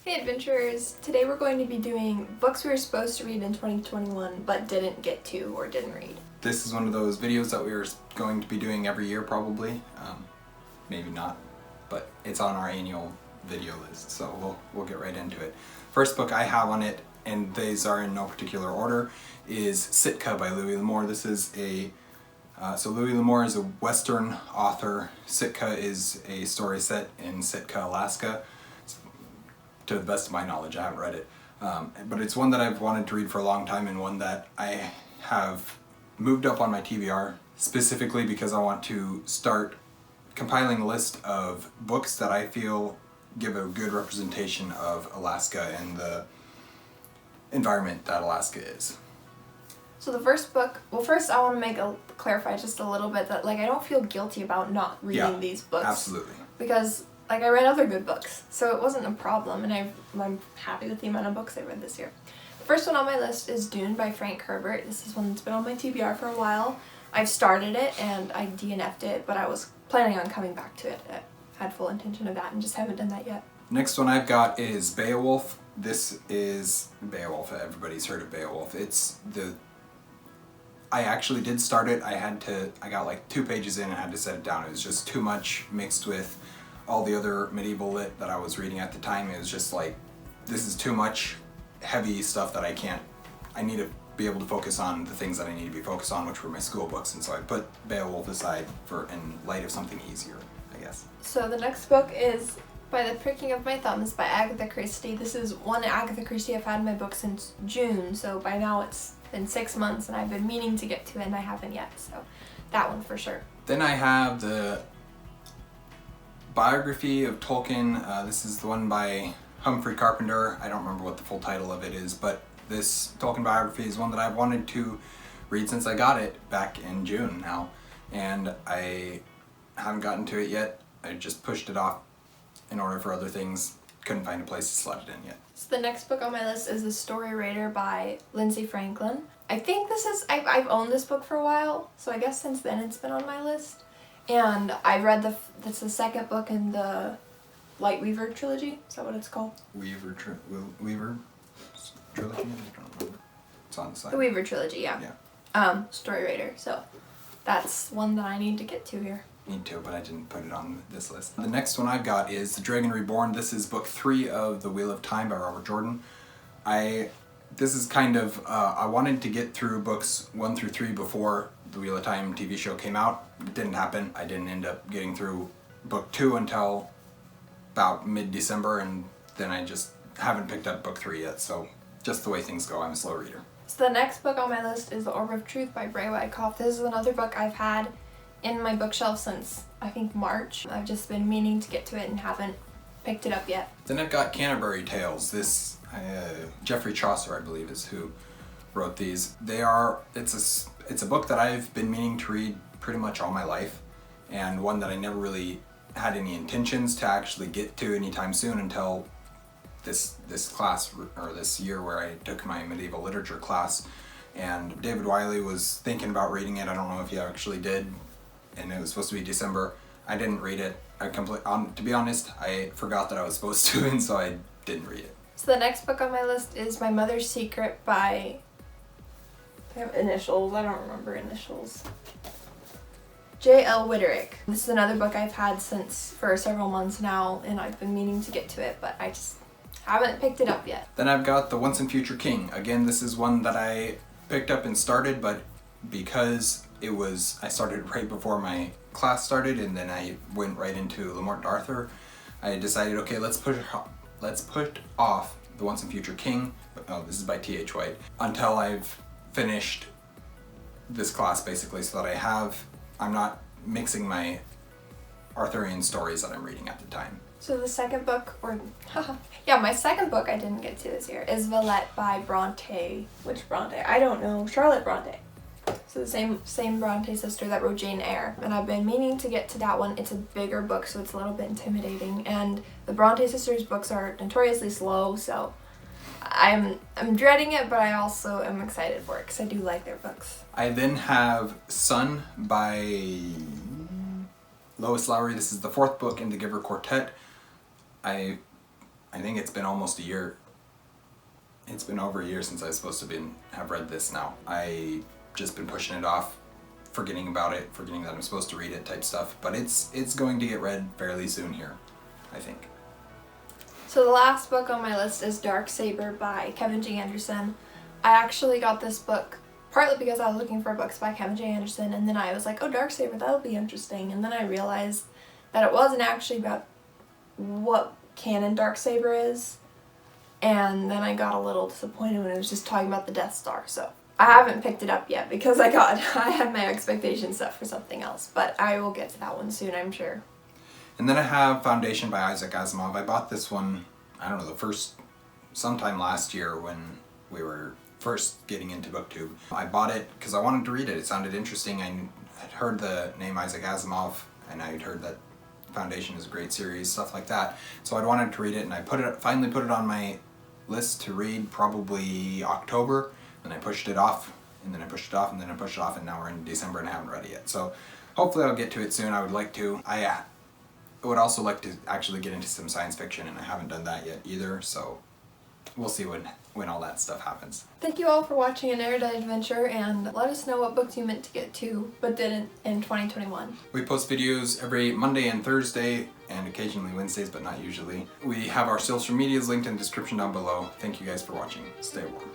Hey adventurers! Today we're going to be doing books we were supposed to read in 2021 but didn't get to or didn't read. This is one of those videos that we are going to be doing every year probably. Maybe not, but it's on our annual video list, so we'll get right into it. First book I have on it, and these are in no particular order, is Sitka by Louis L'Amour. This is so Louis L'Amour is a Western author. Sitka is a story set in Sitka, Alaska. To the best of my knowledge, I haven't read it. But it's one that I've wanted to read for a long time, and one that I have moved up on my TBR specifically because I want to start compiling a list of books that I feel give a good representation of Alaska and the environment that Alaska is. So the first book, well first I want to clarify just a little bit that I don't feel guilty about not reading these books. Absolutely. Because I read other good books, so it wasn't a problem, and I'm happy with the amount of books I read this year. The first one on my list is Dune by Frank Herbert. This is one that's been on my TBR for a while. I've started it and I DNF'd it, but I was planning on coming back to it. I had full intention of that and just haven't done that yet. Next one I've got is Beowulf. This is Beowulf. Everybody's heard of Beowulf. I actually did start it. I got like 2 pages in and I had to set it down. It was just too much mixed with all the other medieval lit that I was reading at the time. It was just like, this is too much heavy stuff that I need to be able to focus on the things that I need to be focused on, which were my school books, and so I put Beowulf aside in light of something easier, I guess. So the next book is By the Pricking of My Thumbs by Agatha Christie. This is one Agatha Christie I've had in my book since June, so by now it's been 6 months and I've been meaning to get to it and I haven't yet, so that one for sure. Then I have the Biography of Tolkien. This is the one by Humphrey Carpenter. I don't remember what the full title of it is, but this Tolkien biography is one that I've wanted to read since I got it back in June now, and I haven't gotten to it yet. I just pushed it off in order for other things. Couldn't find a place to slot it in yet. So the next book on my list is The Story Raider by Lindsay Franklin. I think I've owned this book for a while, so I guess since then it's been on my list. And I read that's the second book in the Lightweaver trilogy. Is that what it's called? Weaver trilogy? I don't remember. It's on the side. The Weaver trilogy, yeah. Story Raider. So that's one that I need to get to here. Need to, but I didn't put it on this list. The next one I've got is Dragon Reborn. This is book 3 of The Wheel of Time by Robert Jordan. This is kind of, I wanted to get through books 1 through 3 before the Wheel of Time TV show came out. It didn't happen. I didn't end up getting through book 2 until about mid-December, and then I just haven't picked up book 3 yet, so just the way things go, I'm a slow reader. So the next book on my list is The Orb of Truth by Bray Wyckoff. This is another book I've had in my bookshelf since, I think, March. I've just been meaning to get to it and haven't picked it up yet. Then I've got Canterbury Tales. This, Geoffrey Chaucer, I believe, is who wrote these. It's a book that I've been meaning to read pretty much all my life, and one that I never really had any intentions to actually get to anytime soon until this class, or this year where I took my medieval literature class, and David Wiley was thinking about reading it. I don't know if he actually did, and it was supposed to be December. I didn't read it. To be honest, I forgot that I was supposed to, and so I didn't read it. So the next book on my list is My Mother's Secret by, I have initials, I don't remember initials. J.L. Witterick. This is another book I've had for several months now, and I've been meaning to get to it, but I just haven't picked it up yet. Then I've got The Once and Future King. Again, this is one that I picked up and started, but because I started right before my class started, and then I went right into Le Morte d'Arthur, I decided, okay, let's put off The Once and Future King, this is by T.H. White, until I've finished this class, basically, so that I'm not mixing my Arthurian stories that I'm reading at the time. So the second book, my second book I didn't get to this year is Villette by Bronte. Which Bronte? I don't know. Charlotte Bronte. So the same Bronte sister that wrote Jane Eyre. And I've been meaning to get to that one. It's a bigger book, so it's a little bit intimidating. And the Bronte sisters' books are notoriously slow, so I'm dreading it, but I also am excited for it because I do like their books. I then have Sun by Lois Lowry. This is the 4th book in the Giver Quartet. I I think it's been almost a year. It's been over a year since I was supposed to have read this now. I just been pushing it off, forgetting about it, forgetting that I'm supposed to read it type stuff. But it's going to get read fairly soon here, I think. So the last book on my list is Darksaber by Kevin J. Anderson. I actually got this book partly because I was looking for books by Kevin J. Anderson, and then I was like, oh, Darksaber, that'll be interesting. And then I realized that it wasn't actually about what canon Darksaber is. And then I got a little disappointed when it was just talking about the Death Star. So I haven't picked it up yet because I had my expectations set for something else. But I will get to that one soon, I'm sure. And then I have Foundation by Isaac Asimov. I bought this one, I don't know, sometime last year when we were first getting into BookTube. I bought it because I wanted to read it. It sounded interesting. I had heard the name Isaac Asimov, and I had heard that Foundation is a great series, stuff like that. So I wanted to read it, and I finally put it on my list to read probably October. Then I pushed it off, and then I pushed it off, and then I pushed it off, and now we're in December and I haven't read it yet. So hopefully I'll get to it soon. I would like to. I would also like to actually get into some science fiction, and I haven't done that yet either, so we'll see when all that stuff happens. Thank you all for watching an Erudite adventure, and let us know what books you meant to get to but didn't in 2021. We post videos every Monday and Thursday, and occasionally Wednesdays, but not usually. We have our social medias linked in the description down below. Thank you guys for watching. Stay warm.